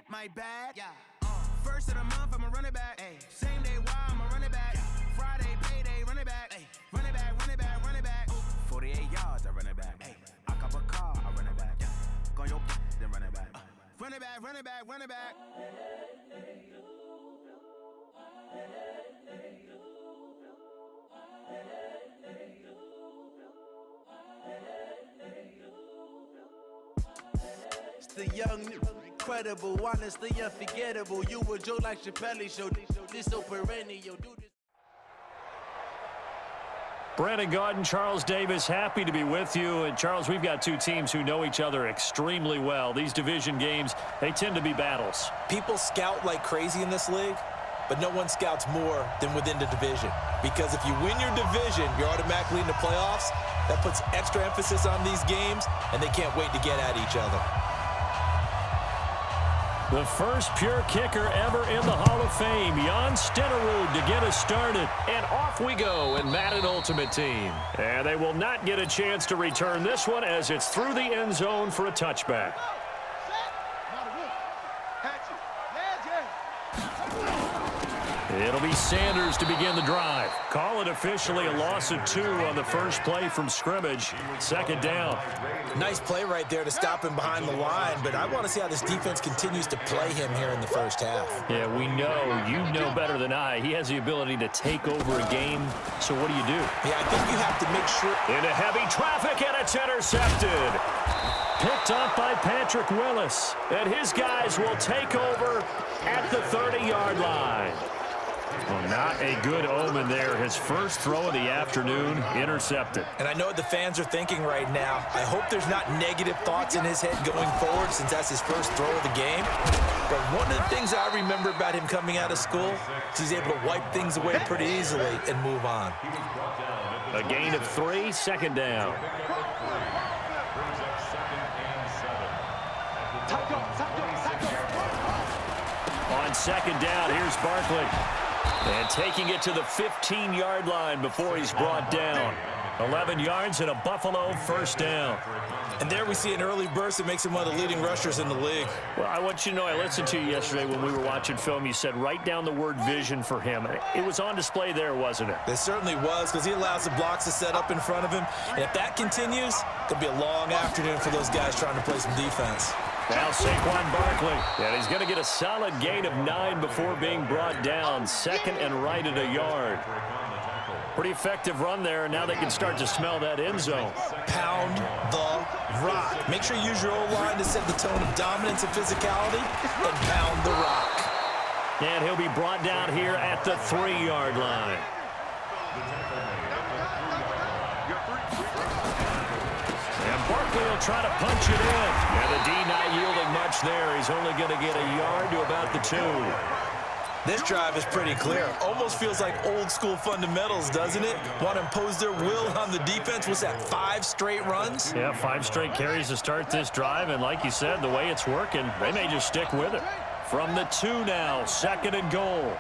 My bad. Yeah. First of the month, I'm a running back. Ay. Same day, why I'm a running back. Yeah. Friday, payday, running back. Ay. Running back, running back, running back. 48 yards, I run it back. Ay. I cop a car, I run it back. Yeah. Go your then run it back. Run it back, run it back, run it back. It's the young, incredible, honestly unforgettable. You a joke like Chappelle Show. This so perennial. Do this. Brandon Gaudin, Charles Davis, happy to be with you. And Charles, we've got two teams who know each other extremely well. These division games, they tend to be battles. People scout like crazy in this league, but no one scouts more than within the division. Because if you win your division, you're automatically in the playoffs. That puts extra emphasis on these games, and they can't wait to get at each other. The first pure kicker ever in the Hall of Fame, Jan Stenerud, to get us started. And off we go in Madden Ultimate Team. And they will not get a chance to return this one as it's through the end zone for a touchback. It'll be Sanders to begin the drive. Call it officially a loss of 2 on the first play from scrimmage. Second down. Nice play right there to stop him behind the line, but I want to see how this defense continues to play him here in the first half. Yeah, we know, you know better than I, he has the ability to take over a game. So what do you do? Yeah, I think you have to make sure. Into heavy traffic, and it's intercepted. Picked up by Patrick Willis, and his guys will take over at the 30-yard line. Well, not a good omen there. His first throw of the afternoon, intercepted. And I know what the fans are thinking right now. I hope there's not negative thoughts in his head going forward since that's his first throw of the game. But one of the things I remember about him coming out of school is he's able to wipe things away pretty easily and move on. A gain of 3, second down. On second down, here's Barkley. And taking it to the 15-yard line before he's brought down. 11 yards and a Buffalo first down. And there we see an early burst that makes him one of the leading rushers in the league. Well, I want you to know, I listened to you yesterday when we were watching film. You said write down the word vision for him. It was on display there, wasn't it? It certainly was, because he allows the blocks to set up in front of him. And if that continues, it'll be a long afternoon for those guys trying to play some defense. Now Saquon Barkley, and he's going to get a solid gain of 9 before being brought down. Second and right at a yard. Pretty effective run there, and now they can start to smell that end zone. Pound the rock. Make sure you use your O-line to set the tone of dominance and physicality, and pound the rock. And he'll be brought down here at the 3-yard line. And Barkley will try to punch it in. And the D not yielding much there. He's only going to get a yard to about the 2. This drive is pretty clear. Almost feels like old school fundamentals, doesn't it? Want to impose their will on the defense. Was that 5 straight runs? Yeah, 5 straight carries to start this drive. And like you said, the way it's working, they may just stick with it. From the 2 now, second and goal.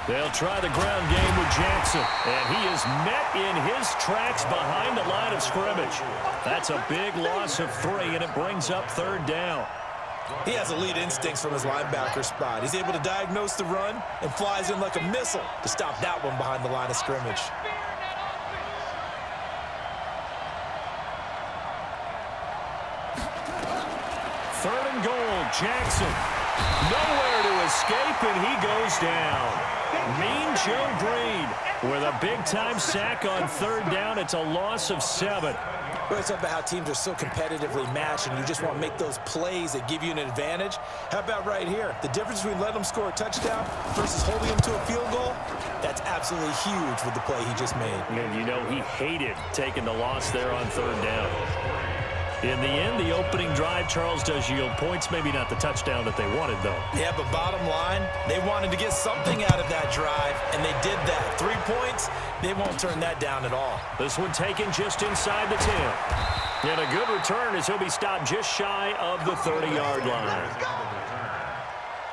They'll try the ground game with Jackson. And he is met in his tracks behind the line of scrimmage. That's a big loss of 3, and it brings up third down. He has elite instincts from his linebacker spot. He's able to diagnose the run and flies in like a missile to stop that one behind the line of scrimmage. Third and goal, Jackson. Nowhere to escape, and he goes down. Mean Joe Green with a big-time sack on third down. It's a loss of 7. We're talking about how teams are so competitively matched, and you just want to make those plays that give you an advantage. How about right here? The difference between letting them score a touchdown versus holding them to a field goal, that's absolutely huge with the play he just made. And you know he hated taking the loss there on third down. In the end, the opening drive, Charles, does yield points. Maybe not the touchdown that they wanted, though. Yeah, but bottom line, they wanted to get something out of that drive, and they did that. 3 points, they won't turn that down at all. This one taken just inside the 10. And a good return as he'll be stopped just shy of the 30-yard line.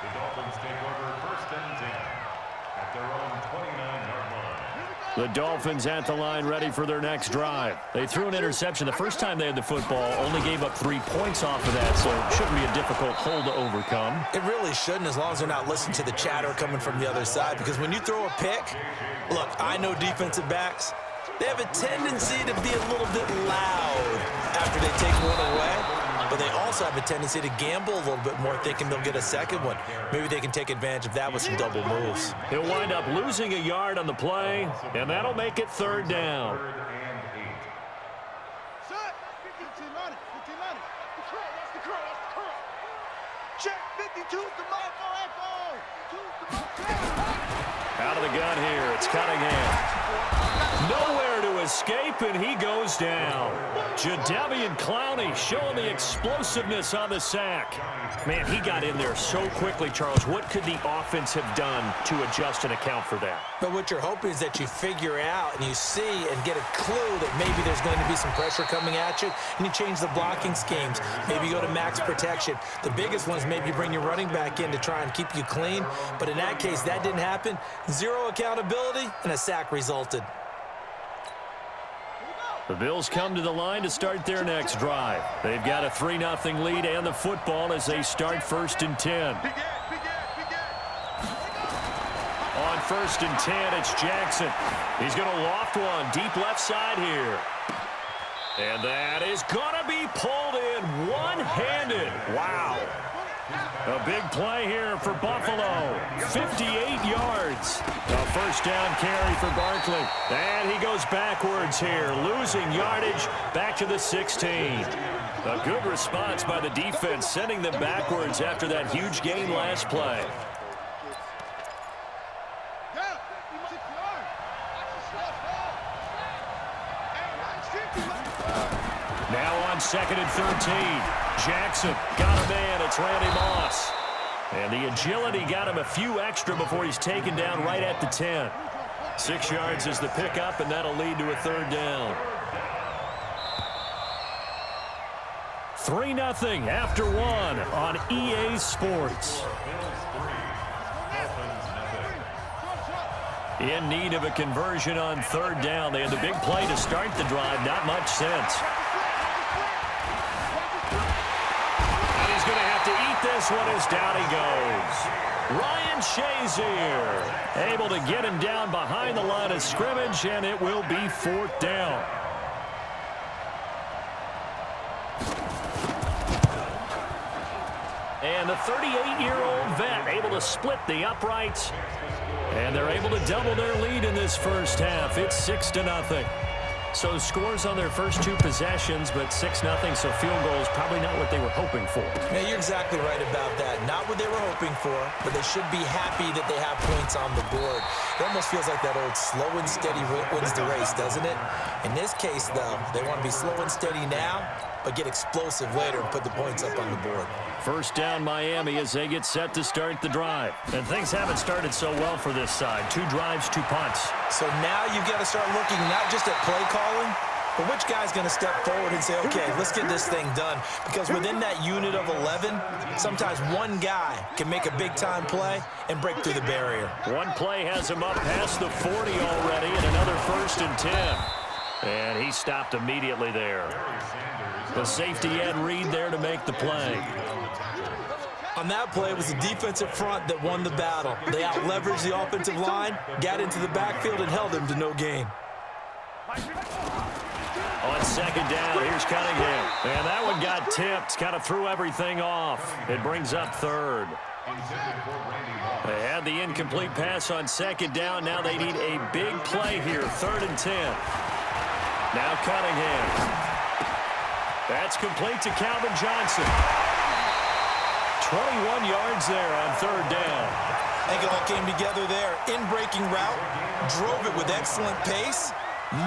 The Dolphins take over first and 10 at their own 29-yard line. The Dolphins at the line ready for their next drive. They threw an interception the first time they had the football, only gave up 3 points off of that, so it shouldn't be a difficult hole to overcome. It really shouldn't, as long as they're not listening to the chatter coming from the other side, because when you throw a pick, look, I know defensive backs, they have a tendency to be a little bit loud after they take one away. But they also have a tendency to gamble a little bit more, thinking they'll get a second one. Maybe they can take advantage of that with some double moves. He'll wind up losing a yard on the play, and that'll make it 3rd down. Out of the gun here, it's Cunningham. Nowhere to escape, and he goes down. Jadeveon Clowney showing the explosiveness on the sack. Man, he got in there so quickly, Charles. What could the offense have done to adjust and account for that? But what you're hoping is that you figure out and you see and get a clue that maybe there's going to be some pressure coming at you, and you change the blocking schemes. Maybe you go to max protection. The biggest one is maybe you bring your running back in to try and keep you clean. But in that case, that didn't happen. 0 accountability, and a sack resulted. The Bills come to the line to start their next drive. They've got a 3-0 lead and the football as they start 1st and 10. On 1st and 10, it's Jackson. He's going to loft one deep left side here. And that is going to be pulled in one-handed. Wow. A big play here for Buffalo. 58 yards. A 1st down carry for Barkley. And he goes backwards here, losing yardage back to the 16. A good response by the defense, sending them backwards after that huge gain last play. Now on 2nd and 13. Jackson got a man. It's Randy Moss. And the agility got him a few extra before he's taken down right at the 10. 6 yards is the pickup, and that'll lead to a 3rd down. 3-0 after 1 on EA Sports. In need of a conversion on 3rd down. They had the big play to start the drive. Not much sense. This one is down he goes. Ryan Shazier able to get him down behind the line of scrimmage, and it will be 4th down. And the 38-year-old vet able to split the uprights, and they're able to double their lead in this first half. It's 6-0. So scores on their first 2 possessions, but 6-0, so field goal is probably not what they were hoping for. Yeah, you're exactly right about that. Not what they were hoping for, but they should be happy that they have points on the board. It almost feels like that old slow and steady wins the race, doesn't it? In this case, though, they want to be slow and steady now, but get explosive later and put the points up on the board. 1st down Miami as they get set to start the drive. And things haven't started so well for this side. 2 drives, 2 punts. So now you've got to start looking not just at play calling, but which guy's going to step forward and say, okay, let's get this thing done. Because within that unit of 11, sometimes one guy can make a big-time play and break through the barrier. One play has him up past the 40 already, and another 1st and 10. And he stopped immediately there. The safety Ed Reed there to make the play. On that play, it was the defensive front that won the battle. They out-leveraged the offensive line, got into the backfield, and held him to no gain. On 2nd down, here's Cunningham. And that one got tipped, kind of threw everything off. It brings up 3rd. They had the incomplete pass on 2nd down. Now they need a big play here, 3rd and 10. Now Cunningham. That's complete to Calvin Johnson. 21 yards there on 3rd down. I think it all came together there. In-breaking route, drove it with excellent pace.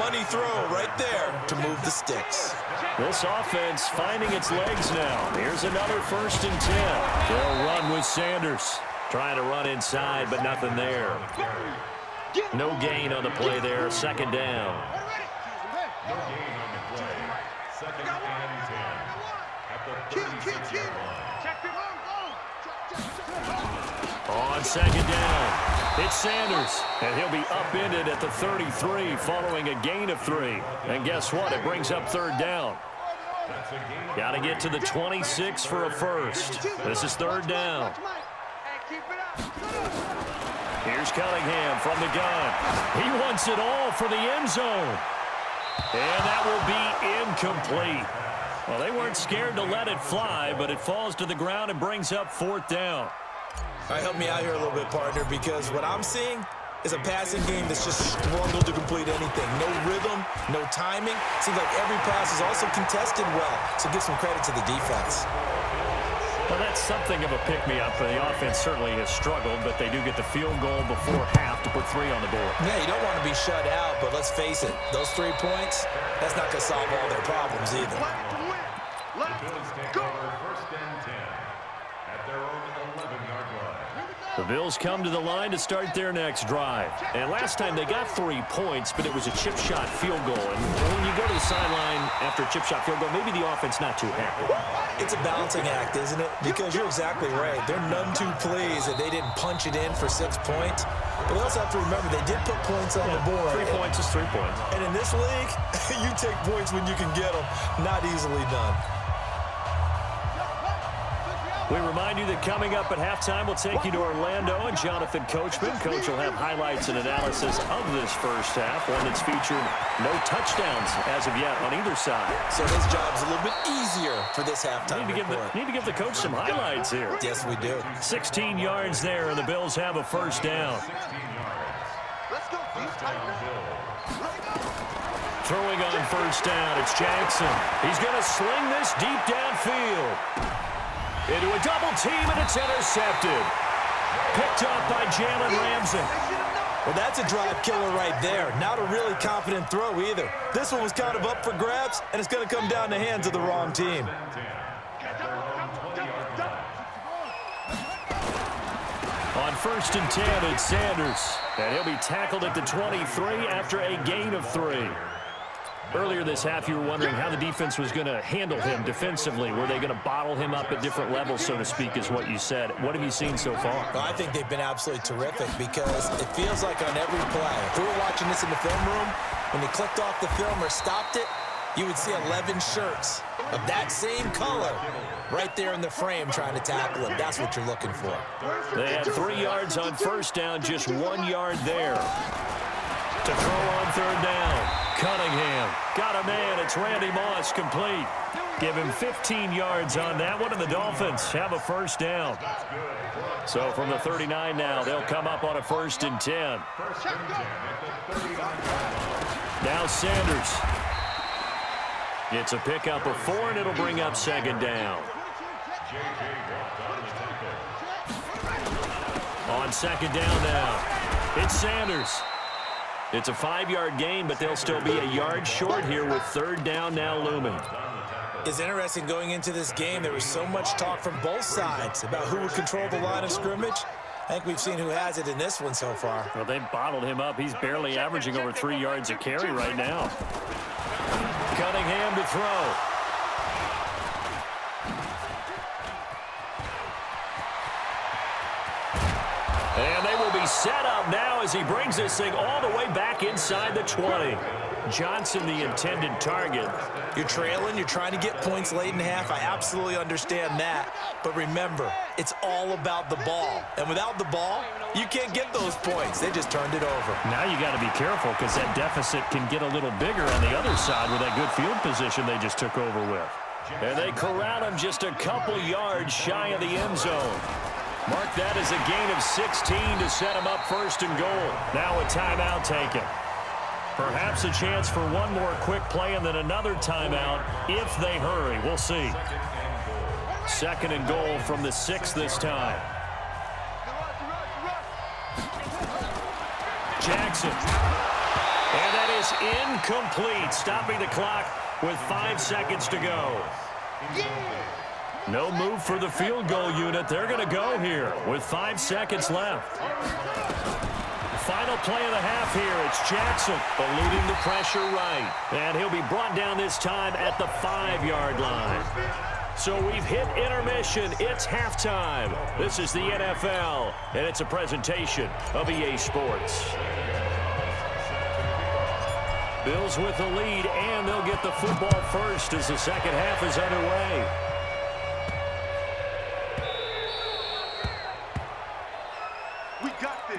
Money throw right there to move the sticks. This offense finding its legs now. Here's another 1st and 10. They'll run with Sanders. Trying to run inside, but nothing there. No gain on the play there. 2nd down. On On second down, it's Sanders, and he'll be upended at the 33 following a gain of 3. And guess what? It brings up third down. Got to get to the 26 for a first. This is third down. Here's Cunningham from the gun. He wants it all for the end zone. And that will be incomplete. Well, they weren't scared to let it fly, but it falls to the ground and brings up fourth down. All right, help me out here a little bit, partner, because what I'm seeing is a passing game that's just struggled to complete anything. No rhythm, no timing. Seems like every pass is also contested well, so give some credit to the defense. Well, that's something of a pick-me-up. The offense certainly has struggled, but they do get the field goal before half to put 3 on the board. Yeah, you don't want to be shut out, but let's face it, those 3 points, that's not going to solve all their problems either. Let's go. First and 10 at their own 11-yard line. The Bills come to the line to start their next drive. And last time they got 3 points, but it was a chip shot field goal. And when you go to the sideline after a chip shot field goal, maybe the offense not too happy. It's a balancing act, isn't it? Because you're exactly right. They're none too pleased that they didn't punch it in for 6 points. But we also have to remember they did put points on the board. 3 points is 3 points. And in this league, you take points when you can get them. Not easily done. We remind you that coming up at halftime, we'll take you to Orlando and Jonathan Coachman. Coach will have highlights and analysis of this first half, one that's featured no touchdowns as of yet on either side. So his job's a little bit easier for this halftime report. Need to give the coach some highlights here. Yes, we do. 16 yards there, and the Bills have a first down. Let's go. Throwing on first down, it's Jackson. He's going to sling this deep downfield. Into a double team, and it's intercepted. Picked up by Jalen Ramsey. Well, that's a drive killer right there. Not a really confident throw either. This one was kind of up for grabs, and it's going to come down in the hands of the wrong team. On first and 10, it's Sanders. And he'll be tackled at the 23 after a gain of 3. Earlier this half, you were wondering how the defense was going to handle him defensively. Were they going to bottle him up at different levels, so to speak, is what you said. What have you seen so far? Well, I think they've been absolutely terrific because it feels like on every play, if we were watching this in the film room, when they clicked off the film or stopped it, you would see 11 shirts of that same color right there in the frame trying to tackle him. That's what you're looking for. They had 3 yards on first down, just 1 yard there. To throw on third down, Cunningham got a man. It's Randy Moss, complete. Give him 15 yards on that one, and the Dolphins have a first down. So from the 39 now, they'll come up on a first and 10. Now Sanders. It's a pickup of 4, and it'll bring up second down. On second down now, it's Sanders. It's a 5-yard gain, but they'll still be a yard short here with third down now looming. It's interesting going into this game. There was so much talk from both sides about who would control the line of scrimmage. I think we've seen who has it in this one so far. Well, they've bottled him up. He's barely averaging over 3 yards a carry right now. Cunningham to throw. And they will be set up now as he brings this thing all the way back inside the 20. Johnson, the intended target. You're trailing, you're trying to get points late in half. I absolutely understand that. But remember, it's all about the ball. And without the ball, you can't get those points. They just turned it over. Now you got to be careful because that deficit can get a little bigger on the other side with that good field position they just took over with. And they corral him just a couple yards shy of the end zone. Mark that as a gain of 16 to set him up first and goal. Now a timeout taken. Perhaps a chance for one more quick play and then another timeout if they hurry. We'll see. Second and goal from the 6 this time. Jackson. And that is incomplete, stopping the clock with 5 seconds to go. No move for the field goal unit. They're going to go here with 5 seconds left. Final play of the half here. It's Jackson eluding the pressure right. And he'll be brought down this time at the 5-yard line. So we've hit intermission. It's halftime. This is the NFL, and it's a presentation of EA Sports. Bills with the lead, and they'll get the football first as the second half is underway. We got this.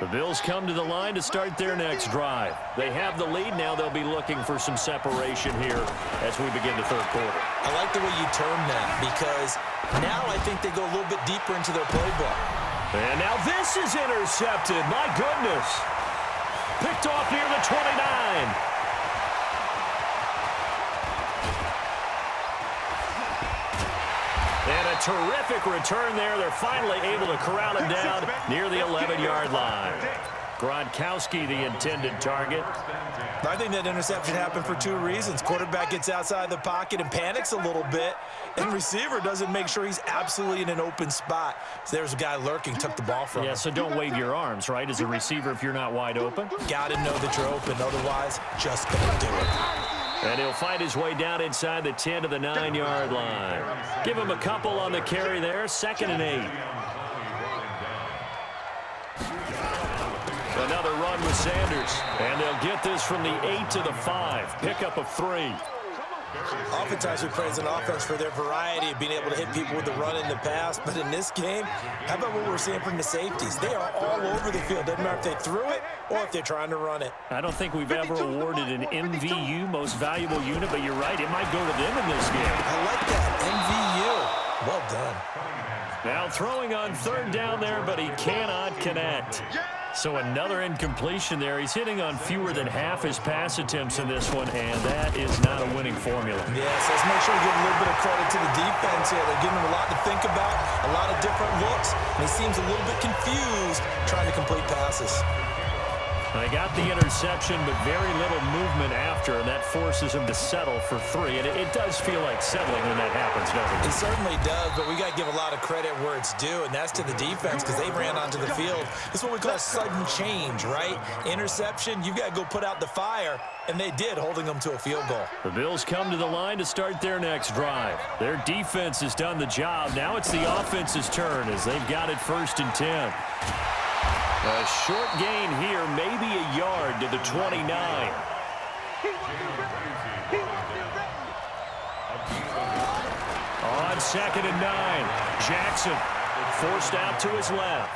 The Bills come to the line to start their next drive. They have the lead. Now they'll be looking for some separation here as we begin the third quarter. I like the way you term that because now I think they go a little bit deeper into their playbook. And now this is intercepted. My goodness. Picked off near the 29. And a terrific return there. They're finally able to corral him down near the 11-yard line. Gronkowski, the intended target. I think that interception happened for two reasons. Quarterback gets outside the pocket and panics a little bit, and receiver doesn't make sure he's absolutely in an open spot. So there's a guy lurking, took the ball from him. Yeah, so don't wave your arms, right, as a receiver if you're not wide open. Got to know that you're open, otherwise just going to do it. And he'll find his way down inside the 10 to the 9-yard line. Give him a couple on the carry there, 2nd and 8. Another run with Sanders. And they'll get this from the 8 to the 5. Pickup of 3. Oftentimes we praise an offense for their variety of being able to hit people with the run in the pass. But in this game, how about what we're seeing from the safeties? They are all over the field. Doesn't matter if they threw it or if they're trying to run it. I don't think we've ever awarded an MVU, most valuable unit, but you're right, it might go to them in this game. I like that. MVU. Well done. Now throwing on 3rd down there, but he cannot connect. So another incompletion there. He's hitting on fewer than half his pass attempts in this one, and that is not a winning formula. Yes, let's make sure we give a little bit of credit to the defense here. They're giving him a lot to think about, a lot of different looks, and he seems a little bit confused trying to complete passes. They got the interception, but very little movement after, and that forces him to settle for 3. And it does feel like settling when that happens, doesn't it? It certainly does, but we got to give a lot of credit where it's due, and that's to the defense because they ran onto the field. This is what we call sudden change, right? Interception, you've got to go put out the fire, and they did, holding them to a field goal. The Bills come to the line to start their next drive. Their defense has done the job. Now it's the offense's turn as they've got it 1st and 10. A short gain here, maybe a yard to the 29. On 2nd and 9, Jackson forced out to his left.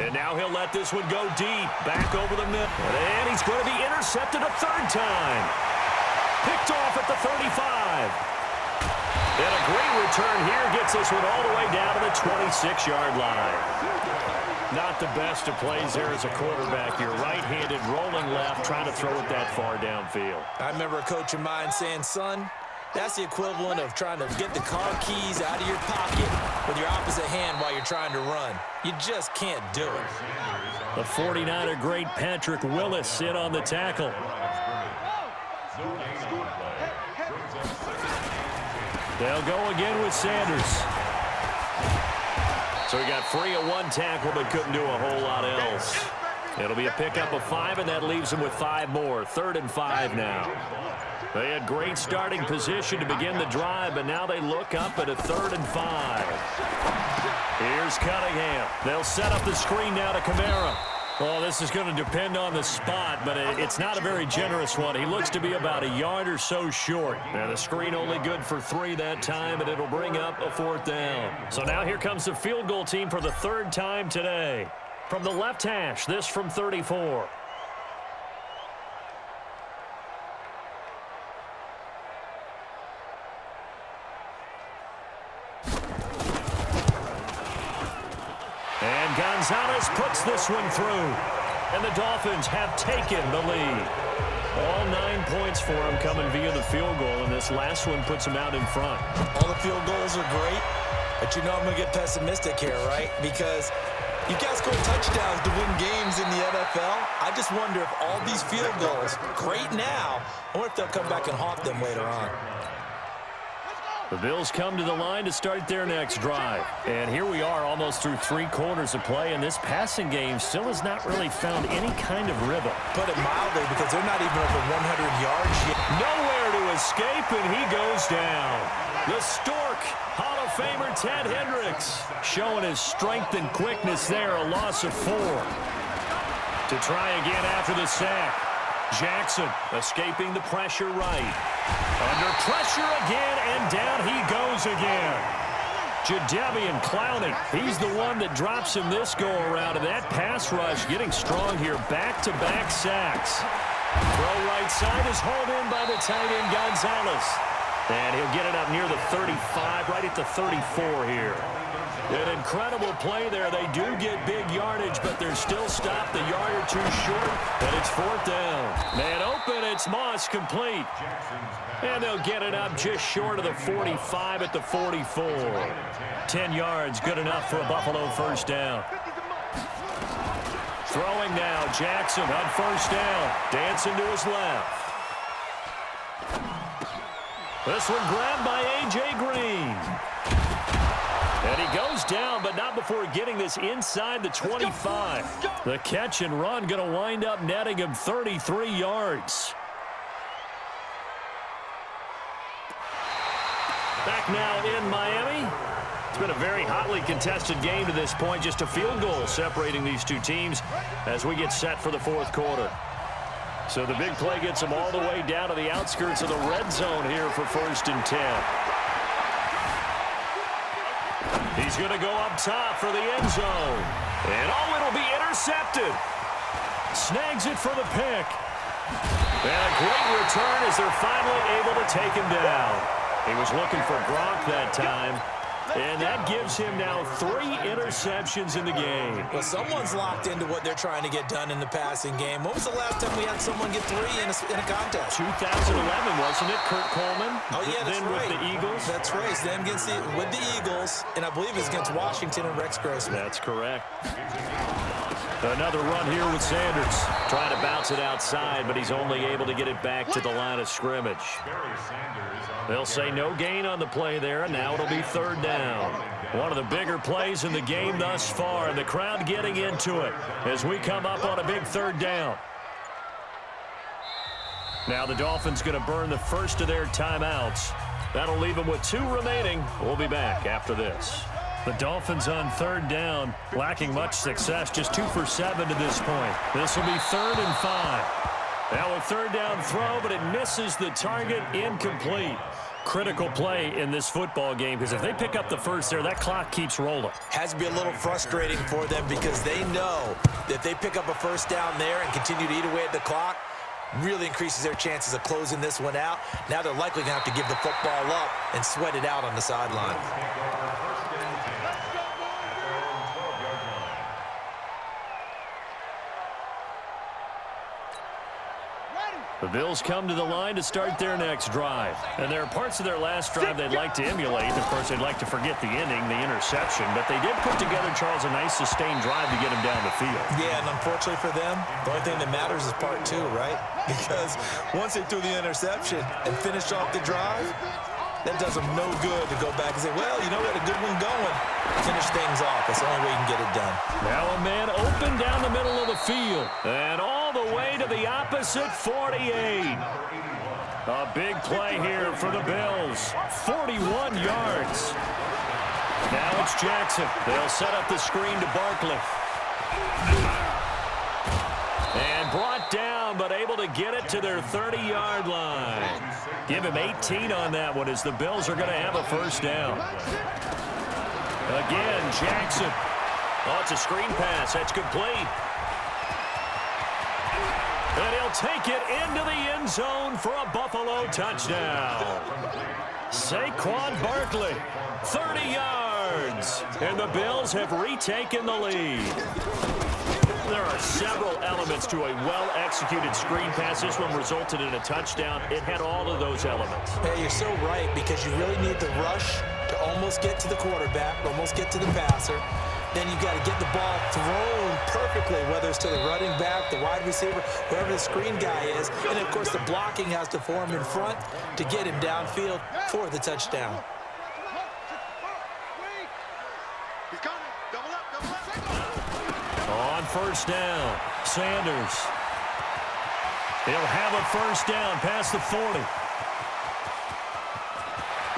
And now he'll let this one go deep, back over the middle. And he's going to be intercepted a 3rd time. Picked off at the 35. And a great return here gets this one all the way down to the 26-yard line. Not the best of plays there as a quarterback. You're right-handed, rolling left, trying to throw it that far downfield. I remember a coach of mine saying, son, that's the equivalent of trying to get the car keys out of your pocket with your opposite hand while you're trying to run. You just can't do it. The 49er great Patrick Willis in on the tackle. They'll go again with Sanders. So he got free of 1 tackle, but couldn't do a whole lot else. It'll be a pickup of 5, and that leaves him with 5 more. 3rd and 5 now. They had great starting position to begin the drive, but now they look up at a 3rd and 5. Here's Cunningham. They'll set up the screen now to Kamara. Well, this is going to depend on the spot, but it's not a very generous one. He looks to be about a yard or so short. And the screen only good for 3 that time, and it'll bring up a 4th down. So now here comes the field goal team for the 3rd time today. From the left hash, this from 34. And Gonzalez puts this one through. And the Dolphins have taken the lead. All 9 points for them coming via the field goal, and this last one puts them out in front. All the field goals are great, but you know I'm going to get pessimistic here, right? Because you guys score touchdowns to win games in the NFL. I just wonder if all these field goals, great now, I wonder if they'll come back and haunt them later on. The Bills come to the line to start their next drive. And here we are almost through 3 quarters of play, and this passing game still has not really found any kind of rhythm. Put it mildly, because they're not even over 100 yards yet. Nowhere to escape, and he goes down. The Stork, Hall of Famer Ted Hendricks, showing his strength and quickness there, a loss of 4. To try again after the sack. Jackson escaping the pressure right. Under pressure again, and down he goes again. Jadeveon Clowney, he's the one that drops him this go-around, and that pass rush getting strong here. Back-to-back sacks. Throw right side is hauled in by the tight end Gonzalez. And he'll get it up near the 35, right at the 34 here. An incredible play there. They do get big yardage, but they're still stopped a yard or 2 short, and it's 4th down. Man open, it's Moss complete. And they'll get it up just short of the 45 at the 44. 10 yards, good enough for a Buffalo first down. Throwing now, Jackson on first down. Dancing to his left. This one grabbed by A.J. Green. And he goes down, but not before getting this inside the 25. The catch and run going to wind up netting him 33 yards. Back now in Miami. It's been a very hotly contested game to this point. Just a field goal separating these two teams as we get set for the 4th quarter. So the big play gets them all the way down to the outskirts of the red zone here for 1st and 10. He's going to go up top for the end zone. And it'll be intercepted. Snags it for the pick. And a great return as they're finally able to take him down. He was looking for Gronk that time. And that gives him now 3 interceptions in the game. Well, someone's locked into what they're trying to get done in the passing game. When was the last time we had someone get 3 in a contest? 2011, wasn't it? Kurt Coleman. Oh, yeah, that's then right. With the Eagles. That's right. Then with the Eagles, and I believe it's against Washington and Rex Grossman. That's correct. Another run here with Sanders. Trying to bounce it outside, but he's only able to get it back to the line of scrimmage. They'll say no gain on the play there, and now it'll be 3rd down. One of the bigger plays in the game thus far, and the crowd getting into it as we come up on a big 3rd down. Now the Dolphins going to burn the first of their timeouts. That'll leave them with 2 remaining. We'll be back after this. The Dolphins on 3rd down, lacking much success, just 2 for 7 to this point. This will be 3rd and 5. Now a 3rd down throw, but it misses the target, incomplete. Critical play in this football game, because if they pick up the first there, that clock keeps rolling. Has to be a little frustrating for them, because they know that if they pick up a first down there and continue to eat away at the clock, really increases their chances of closing this one out. Now they're likely going to have to give the football up and sweat it out on the sideline. The Bills come to the line to start their next drive. And there are parts of their last drive they'd like to emulate. Of course, they'd like to forget the ending, the interception. But they did put together, Charles, a nice sustained drive to get him down the field. Yeah, and unfortunately for them, the only thing that matters is part 2, right? Because once they threw the interception and finished off the drive, that does them no good to go back and say, well, you know, we had a good one going. Finish things off. That's the only way you can get it done. Now a man open down the middle of the field. And all the way to the opposite 48. A big play here for the Bills. 41 yards. Now it's Jackson. They'll set up the screen to Barkley. And brought down, but able to get it to their 30-yard line. Give him 18 on that one, as the Bills are going to have a first down. Again, Jackson. Oh, it's a screen pass. That's complete. And he'll take it into the end zone for a Buffalo touchdown. Saquon Barkley, 30 yards. And the Bills have retaken the lead. There are several elements to a well-executed screen pass. This one resulted in a touchdown. It had all of those elements. Hey, you're so right, because you really need the rush to almost get to the quarterback, almost get to the passer. Then you've got to get the ball thrown perfectly, whether it's to the running back, the wide receiver, whoever the screen guy is. And, of course, the blocking has to form in front to get him downfield for the touchdown. On first down, Sanders. He'll have a first down past the 40.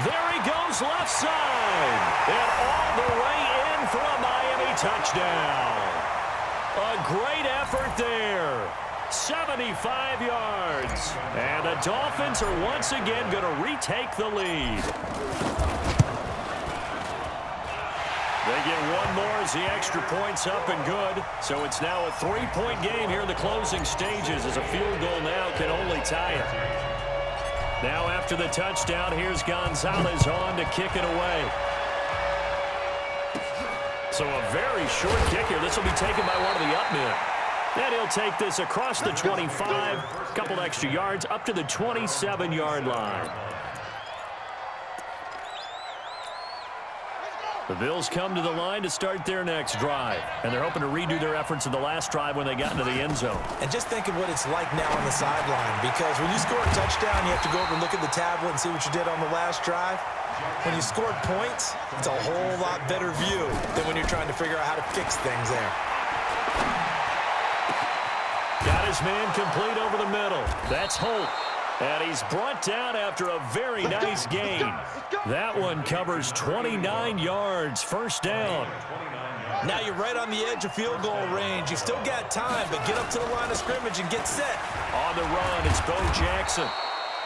There he goes left side. And all the way in for a Miami touchdown. A great effort there. 75 yards. And the Dolphins are once again going to retake the lead. They get one more as the extra point's up and good. So it's now a 3-point game here in the closing stages as a field goal now can only tie it. Now after the touchdown, here's Gonzalez on to kick it away. So a very short kick here. This will be taken by one of the up men. And he'll take this across the 25, a couple extra yards, up to the 27-yard line. The Bills come to the line to start their next drive. And they're hoping to redo their efforts in the last drive when they got into the end zone. And just think of what it's like now on the sideline, because when you score a touchdown, you have to go over and look at the tablet and see what you did on the last drive. When you scored points, it's a whole lot better view than when you're trying to figure out how to fix things there. Got his man complete over the middle. That's Holt. And he's brought down after a very nice gain. That one covers 29 yards. First down. Now you're right on the edge of field goal range. You've still got time, but get up to the line of scrimmage and get set. On the run, it's Bo Jackson.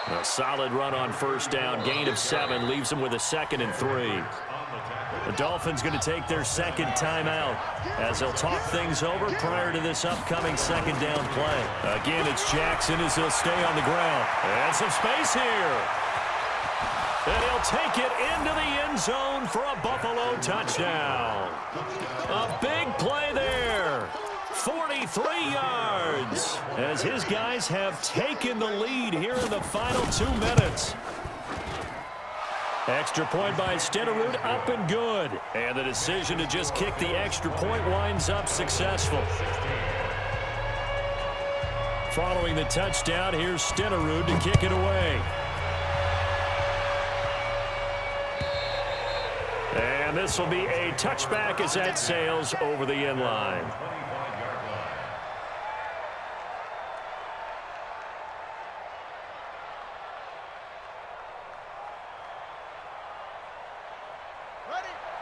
A solid run on first down. Gain of 7 leaves him with a 2nd and 3. The Dolphins going to take their second timeout as they'll talk things over prior to this upcoming second down play. Again, it's Jackson as he'll stay on the ground. And some space here. And he'll take it into the end zone for a Buffalo touchdown. A big play there. 43 yards as his guys have taken the lead here in the final 2 minutes. Extra point by Stenerud, up and good. And the decision to just kick the extra point winds up successful. Following the touchdown, here's Stenerud to kick it away. And this will be a touchback as that sails over the end line.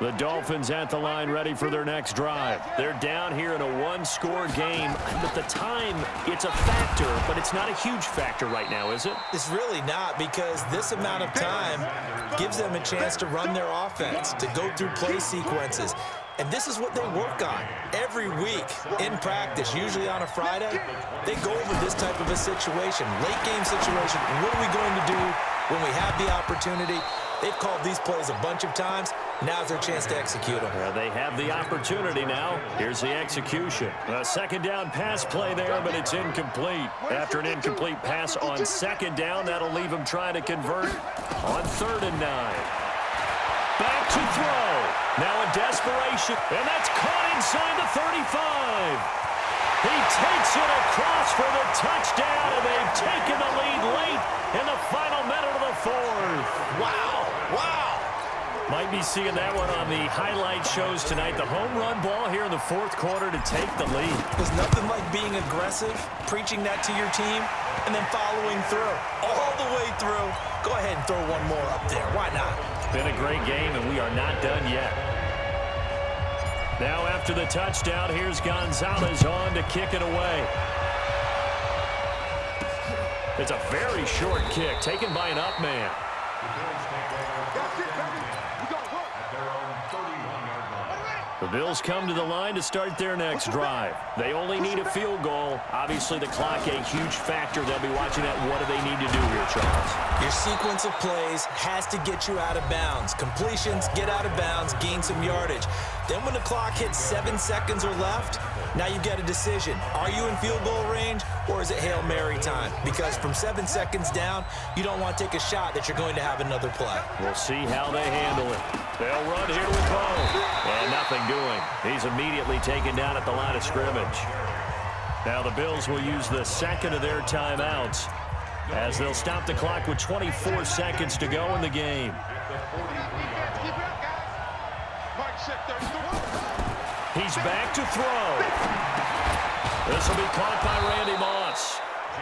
The Dolphins at the line ready for their next drive. They're down here in a 1-score game. At the time, it's a factor, but it's not a huge factor right now, is it? It's really not, because this amount of time gives them a chance to run their offense, to go through play sequences. And this is what they work on every week in practice, usually on a Friday. They go over this type of a situation, late game situation. What are we going to do when we have the opportunity? They've called these plays a bunch of times. Now's their chance to execute them. Well, they have the opportunity now. Here's the execution. A second down pass play there, but it's incomplete. After an incomplete pass on second down, that'll leave him trying to convert on 3rd and 9. Back to throw. Now in desperation, and that's caught inside the 35. He takes it across for the touchdown, and they've taken the lead late in the final minute of the 4th. Wow, wow. Might be seeing that one on the highlight shows tonight. The home run ball here in the 4th quarter to take the lead. There's nothing like being aggressive, preaching that to your team, and then following through. All the way through. Go ahead and throw one more up there. Why not? Been a great game, and we are not done yet. Now after the touchdown, here's Gonzalez on to kick it away. It's a very short kick taken by an up man. The Bills come to the line to start their next drive. They only need a field goal. Obviously, the clock a huge factor. They'll be watching that. What do they need to do here, Charles? Your sequence of plays has to get you out of bounds. Completions, get out of bounds, gain some yardage. Then when the clock hits 7 seconds or left, now you've got a decision. Are you in field goal range, or is it Hail Mary time? Because from 7 seconds down, you don't want to take a shot that you're going to have another play. We'll see how they handle it. They'll run here with Bo. And nothing doing. He's immediately taken down at the line of scrimmage. Now the Bills will use the second of their timeouts as they'll stop the clock with 24 seconds to go in the game. He's back to throw. This will be caught by Randy Moss.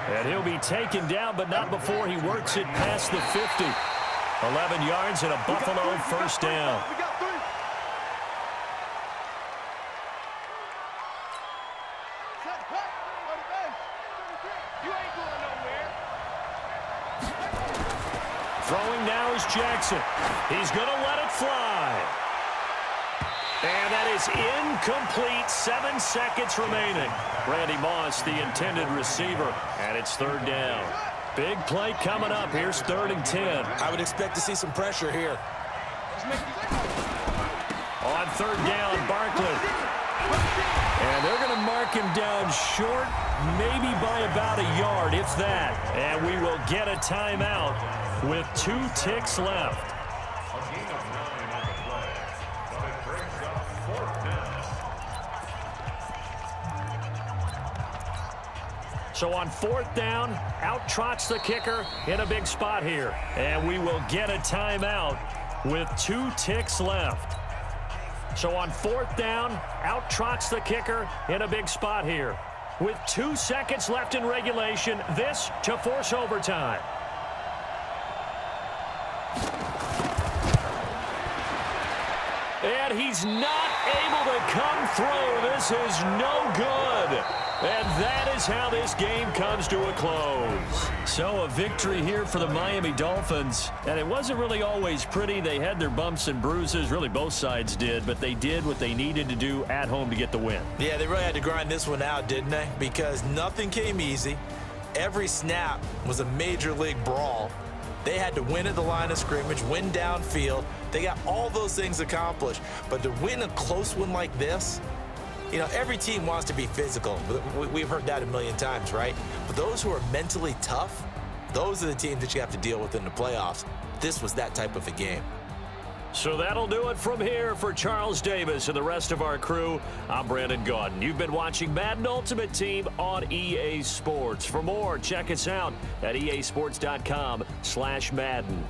And he'll be taken down, but not before he works it past the 50. 11 yards and a Buffalo first down. Throwing now is Jackson. He's going to let it fly. And that is incomplete. 7 seconds remaining. Randy Moss, the intended receiver, and it's third down. Big play coming up. Here's 3rd and 10. I would expect to see some pressure here. On 3rd down, Barkley. And they're going to mark him down short, maybe by about a yard, if that. And we will get a timeout with 2 ticks left. A gain of 9 on the play, but it brings up 4th down. So on 4th down, out trots the kicker in a big spot here. And we will get a timeout with 2 ticks left. So on 4th down, out trots the kicker in a big spot here. With 2 seconds left in regulation, this to force overtime. And he's not able to come through. This is no good. And that is how this game comes to a close. So a victory here for the Miami Dolphins. And it wasn't really always pretty. They had their bumps and bruises. Really, both sides did. But they did what they needed to do at home to get the win. Yeah, they really had to grind this one out, didn't they? Because nothing came easy. Every snap was a major league brawl. They had to win at the line of scrimmage, win downfield. They got all those things accomplished. But to win a close one like this, you know, every team wants to be physical. We've heard that a million times, right? But those who are mentally tough, those are the teams that you have to deal with in the playoffs. This was that type of a game. So that'll do it from here for Charles Davis and the rest of our crew. I'm Brandon Gaudin. You've been watching Madden Ultimate Team on EA Sports. For more, check us out at easports.com/Madden.